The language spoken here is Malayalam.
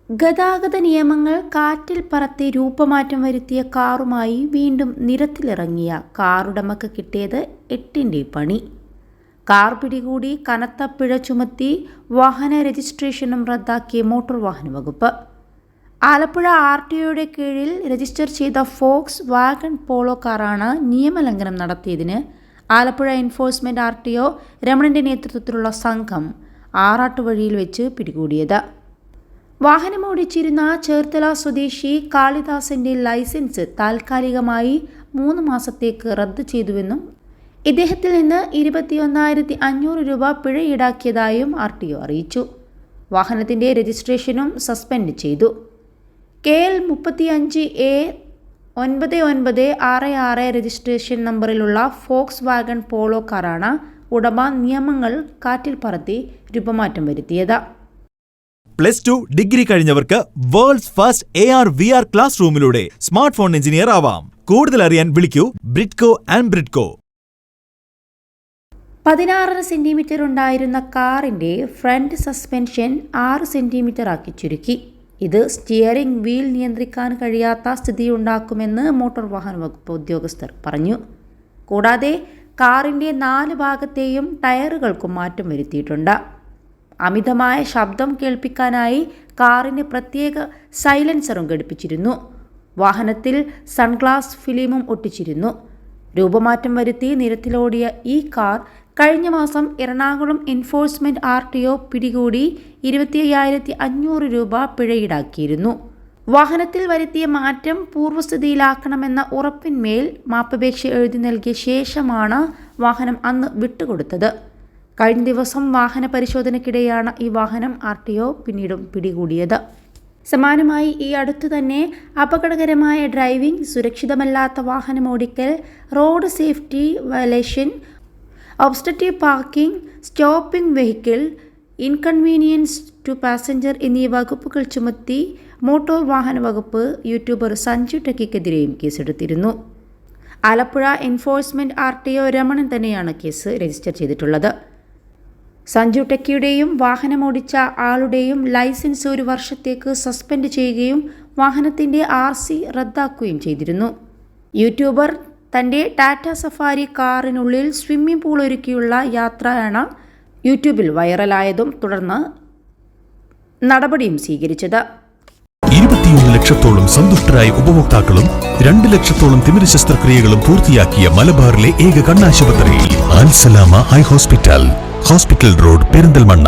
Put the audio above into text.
ഗതാഗത നിയമങ്ങൾ കാറ്റിൽ പറത്തി രൂപമാറ്റം വരുത്തിയ കാറുമായി വീണ്ടും നിരത്തിലിറങ്ങിയ കാറുടമക്ക് കിട്ടിയത് 8ന്റെ പണി. കാർ പിടികൂടി കനത്ത പിഴ ചുമത്തി വാഹന രജിസ്ട്രേഷനും റദ്ദാക്കിയ മോട്ടോർ വാഹന വകുപ്പ്. ആലപ്പുഴ RTOയുടെ കീഴിൽ രജിസ്റ്റർ ചെയ്ത ഫോക്സ് വാഗൺ പോളോ കാറാണ് നിയമലംഘനം നടത്തിയതിന് ആലപ്പുഴ എൻഫോഴ്സ്മെന്റ് RTO രമണന്റെ നേതൃത്വത്തിലുള്ള സംഘം ആറാട്ടുവഴിയിൽ വെച്ച് പിടികൂടിയത്. വാഹനമോടിച്ചിരുന്ന ചേർത്തല സ്വദേശി കാളിദാസന്റെ ലൈസൻസ് താൽക്കാലികമായി 3 മാസത്തേക്ക് റദ്ദു ചെയ്തുവെന്നും ഇദ്ദേഹത്തിൽ നിന്ന് 21,500 രൂപ പിഴ ഈടാക്കിയതായും RTO അറിയിച്ചു. വാഹനത്തിന്റെ രജിസ്ട്രേഷനും സസ്പെൻഡ് ചെയ്തു. KL 35A 9966 രജിസ്ട്രേഷൻ നമ്പറിലുള്ള ഫോക്സ് വാഗൺ പോളോ കാറാണ് ഉടമ നിയമങ്ങൾ കാറ്റിൽ പറത്തി രൂപമാറ്റം വരുത്തിയത്. +2 ഡിഗ്രി കഴിഞ്ഞവർക്ക് വേൾഡ്സ് ഫസ്റ്റ് AR/VR ക്ലാസ് റൂമിലൂടെ സ്മാർട്ട് ഫോൺ എഞ്ചിനീയർ ആവാം. കൂടുതൽ അറിയാൻ വിളിക്കൂ ബ്രിഡ്കോ ആൻഡ് ബ്രിഡ്കോ. 16 സെന്റിമീറ്റർ ഉണ്ടായിരുന്ന കാറിന്റെ ഫ്രണ്ട് സസ്പെൻഷൻ 6 സെന്റിമീറ്റർ ആക്കി ചുരുക്കി. ഇത് സ്റ്റിയറിംഗ് വീൽ നിയന്ത്രിക്കാൻ കഴിയാത്ത സ്ഥിതിയുണ്ടാക്കുമെന്ന് മോട്ടോർ വാഹന വകുപ്പ് ഉദ്യോഗസ്ഥർ പറഞ്ഞു. കൂടാതെ കാറിന്റെ 4 ഭാഗത്തെയും ടയറുകൾക്കും മാറ്റം വരുത്തിയിട്ടുണ്ട്. അമിതമായ ശബ്ദം കേൾപ്പിക്കാനായി കാറിന് പ്രത്യേക സൈലൻസറും ഘടിപ്പിച്ചിരുന്നു. വാഹനത്തിൽ സൺഗ്ലാസ് ഫിലിമും ഒട്ടിച്ചിരുന്നു. രൂപമാറ്റം വരുത്തി നിരത്തിലോടിയ ഈ കാർ കഴിഞ്ഞ മാസം എറണാകുളം എൻഫോഴ്സ്മെന്റ് RTO പിടികൂടി 25,500 രൂപ പിഴ ഈടാക്കിയിരുന്നു. വാഹനത്തിൽ വരുത്തിയ മാറ്റം പൂർവ്വസ്ഥിതിയിലാക്കണമെന്ന ഉറപ്പിന്മേൽ മാപ്പപേക്ഷ എഴുതി നൽകിയ ശേഷമാണ് വാഹനം അന്ന് വിട്ടുകൊടുത്തത്. കഴിഞ്ഞ ദിവസം വാഹന പരിശോധനയ്ക്കിടെയാണ് ഈ വാഹനം RTO പിന്നീടും പിടികൂടിയത്. സമാനമായി ഈ അടുത്തു തന്നെ അപകടകരമായ ഡ്രൈവിംഗ്, സുരക്ഷിതമല്ലാത്ത വാഹനമോടിക്കൽ, road safety violation, obstructive parking, stopping vehicle, inconvenience to passenger എന്നീ വകുപ്പുകൾ ചുമത്തി മോട്ടോർ വാഹന വകുപ്പ് യൂട്യൂബർ സഞ്ജു ടെക്കിക്കെതിരെയും കേസെടുത്തിരുന്നു. ആലപ്പുഴ എൻഫോഴ്സ്മെന്റ് RTO രമണൻ തന്നെയാണ് കേസ് രജിസ്റ്റർ ചെയ്തിട്ടുള്ളത്. സഞ്ജു ടെക്കിയുടെയും വാഹനമോടിച്ച ആളുടെയും ലൈസൻസ് 1 വർഷത്തേക്ക് സസ്പെൻഡ് ചെയ്യുകയും വാഹനത്തിന്റെ RC റദ്ദാക്കുകയും ചെയ്തിരുന്നു. യൂട്യൂബർ തന്റെ ടാറ്റ സഫാരി കാറിനുള്ളിൽ സ്വിമ്മിംഗ് പൂൾ ഒരുക്കിയുള്ള യാത്രയാണ് യൂട്യൂബിൽ വൈറലായതും തുടർന്ന് നടപടിയും സ്വീകരിച്ചത്. 21 ലക്ഷത്തോളം സന്തുഷ്ടരായ ഉപഭോക്താക്കളും 2 ലക്ഷത്തോളം തിമിര ശസ്ത്രക്രിയകളും പൂർത്തിയാക്കിയ മലബാറിലെ ഏക കണ്ണാശുപത്രി അൽ സലാമ ഹൈ ഹോസ്പിറ്റൽ റോഡ് പെരിന്തൽമണ്ണ.